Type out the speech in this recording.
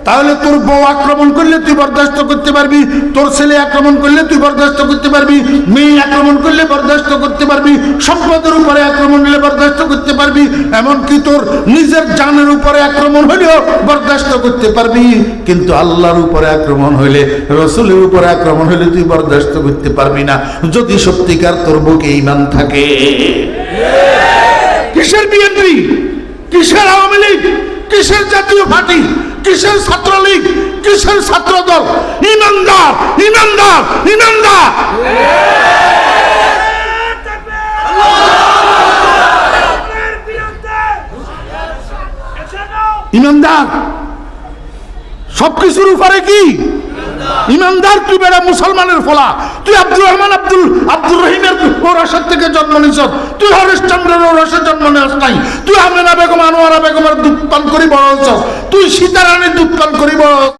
তাহলে তোর বউ আক্রমণ করলে তুই বরদাস্ত করতে পারবি, তোর ছেলে আক্রমণ করলে তুই বরদাস্ত করতে পারবি, মেয়ে আক্রমণ করলে বরদাস্ত করতে পারবি, সম্পদের উপরে আক্রমণ হলে বরদাস্ত করতে পারবি, এমনকি তোর নিজের জানের উপরে আক্রমণ হলেও বরদাস্ত করতে পারবি। কিন্তু আল্লাহর উপরে আক্রমণ হইলে, রাসূলের উপরে আক্রমণ হলে তুই বরদাস্ত করতে পারবি না, যদি সত্যিকার তোর বুকে ঈমান থাকে। কিসের বিএনপি, কিসের আওয়ামী লীগ, কিসের জাতীয় পার্টি, কিসের ছাত্রলীগ, কিসের ছাত্র দল? ইমানদার, ইমানদার, ইমানদার। ইমানদার সবকিছুর উপরে কি ইমানদার? তুই বেড়া মুসলমানের ফলা, তুই আব্দুর রহমান আব্দুর রহিমের ওরসের থেকে জন্ম নিছ, তুই হরিশ্চন্দ্রের ওরসে জন্ম নিস নাই, তুই আমেনা বেগম আনোয়ারা বেগমের দুধ পান করি বড় হয়েছ, তুই সীতারানীর দুধ পান